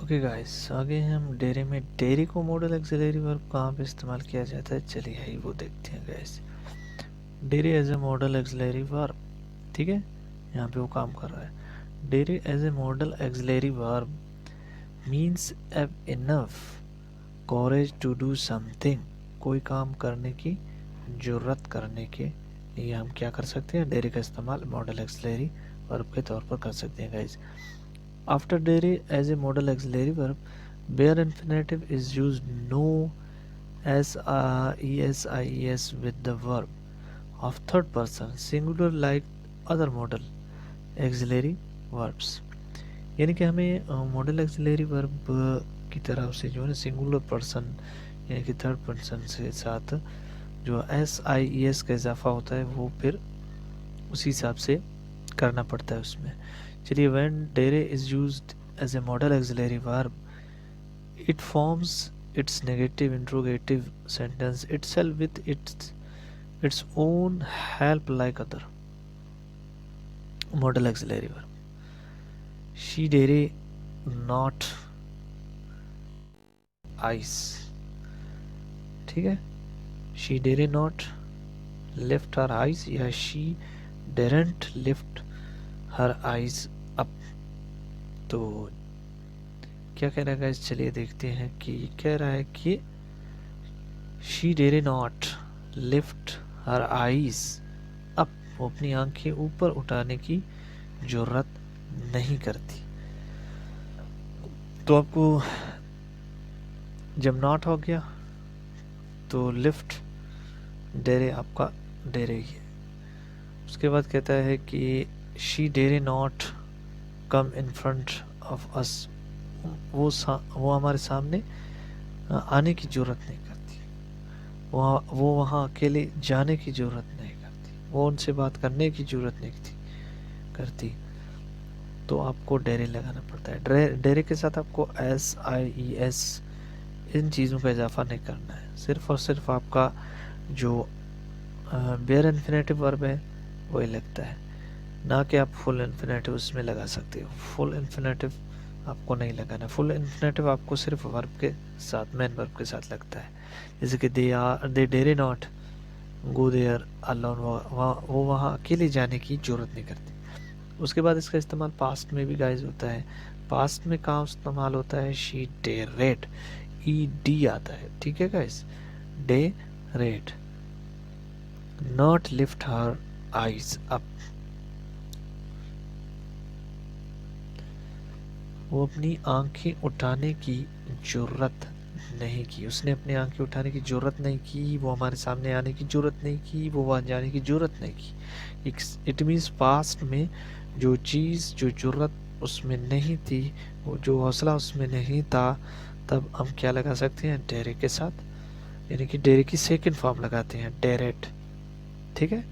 Okay guys, आगे हम डेरे में डेरे को मॉडल एक्सिलरी वर्ब कहाँ पे इस्तेमाल किया जाता है, चलिए है वो देखते हैं guys. Dare as a modal auxiliary verb, ठीक है, यहाँ पे वो काम कर रहा है। Dare as a modal auxiliary verb means have enough courage to do something, कोई काम करने की जरूरत करने के लिए हम क्या कर सकते हैं, डेरे का इस्तेमाल मॉडल एक्सिलरी वर्ब के तौर पर कर सकते हैं guys. After dere as a modal auxiliary verb, bare infinitive is used no s with the verb of third person singular like other modal auxiliary verbs। यानी कि हमें मॉडल एक्सिलरी वर्ब की तरफ से जो है सिंगुलर पर्सन यानी कि थर्ड पर्सन से साथ जो s का इजाफा होता है वो फिर उसी हिसाब से करना पड़ता है उसमें। चलिए, when dere is used as a modal auxiliary verb, it forms its negative interrogative sentence itself with its own help like other modal auxiliary verb। She dere not eyes, ठीक है, she dare not lift her eyes या she daren't lift her eyes up। तो क्या कह रहा है guys, चलिए देखते हैं कि कह रहा है कि शी डेरे not lift her eyes up, वो अपनी आंखें ऊपर उठाने की जरूरत नहीं करती। तो आपको जब नॉट हो गया तो लिफ्ट डेरे आपका डेरे ही है। उसके बाद कहता है कि शी डेरे not come in front of us, वो हमारे सामने आने की जरूरत नहीं करती, वो वहाँ अकेले जाने की जरूरत नहीं करती, वो उनसे बात करने की जरूरत नहीं करती। तो आपको डेरे लगाना पड़ता है। डेरे के साथ आपको SIES इन चीज़ों का इजाफा नहीं करना है, सिर्फ और सिर्फ आपका जो बेयर इन्फिनेटिव वर्ब है वही लगता है, ना कि आप फुल इन्फिनेटिव उसमें लगा सकते हो। फुल इन्फिनेटिव आपको नहीं लगाना। फुल इन्फिनेटिव आपको सिर्फ वर्ब के साथ, मेन वर्ब के साथ लगता है। जैसे कि दे डेरे नॉट गो देयर अलोन, वो वहाँ अकेले जाने की जरूरत नहीं करती। उसके बाद इसका इस्तेमाल पास्ट में भी गाइज होता है। पास्ट में कहाँ इस्तेमाल होता है, शी डेरेड, ED आता है, ठीक है guys, dared not lift her eyes up, वो अपनी आंखें उठाने की जरूरत नहीं की, उसने अपनी आंखें उठाने की जरूरत नहीं की, वो हमारे सामने आने की जरूरत नहीं की, वो वहाँ जाने की जरूरत नहीं की। इट मीन्स पास्ट में जो चीज़, जो जरूरत उसमें नहीं थी, वो जो हौसला उसमें नहीं था, तब हम क्या लगा सकते हैं, डेरे के साथ, यानी कि डेरे की सेकंड फॉर्म लगाते हैं, डेरेट, ठीक है,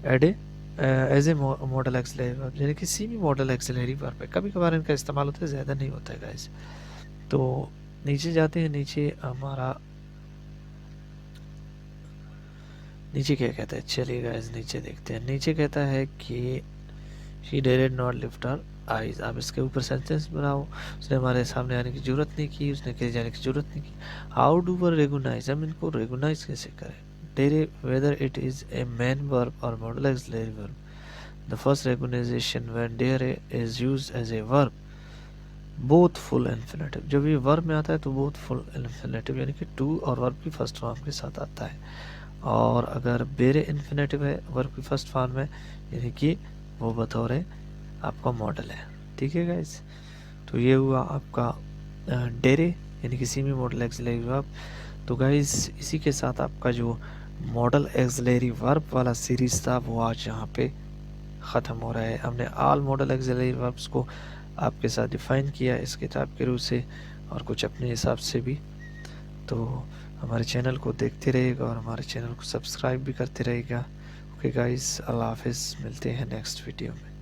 एडे as a modal auxiliary verb, यानी कि सेमी मॉडल एक्सिलरी वर्ब है। कभी कभार इनका इस्तेमाल होता है, ज़्यादा नहीं होता है गाइस। तो नीचे जाते हैं, नीचे हमारा नीचे क्या कहता है, चलिए गाइस नीचे देखते हैं। नीचे कहता है कि she dared not lift her eyes. आप इसके ऊपर सेंटेंस बनाओ, उसने हमारे सामने आने की जरूरत नहीं की, उसने कहीं जाने की जरूरत नहीं की। हाउ डू वर रेगुनाइज, हम इनको रेगुनाइज कैसे करें, dare whether it is a main verb और modal auxiliary verb. The first recognition when dere is used as a verb, both full infinitive, जब ये वर्ब में आता है तो both full infinitive यानी कि टू और वर्ब की फर्स्ट फॉर्म के साथ आता है। और अगर बेरे इन्फिनेटिव है वर्ब की फर्स्ट फॉर्म में, यानी कि वो बतौर आपका मॉडल है, ठीक है गाइस। तो ये हुआ आपका डेरे यानी कि सेमी मॉडल एक्सिलरी वर्ब। तो गाइस इसी के साथ आपका जो मॉडल एक्सिलरी वर्ब वाला सीरीज था वो आज यहाँ पे ख़त्म हो रहा है। हमने ऑल मॉडल एक्सिलरी वर्ब्स को आपके साथ डिफ़ाइन किया इस किताब के रूप से और कुछ अपने हिसाब से भी। तो हमारे चैनल को देखते रहिएगा और हमारे चैनल को सब्सक्राइब भी करते रहिएगा। ओके गाइस, अल्लाह हाफिज़, मिलते हैं नेक्स्ट वीडियो में।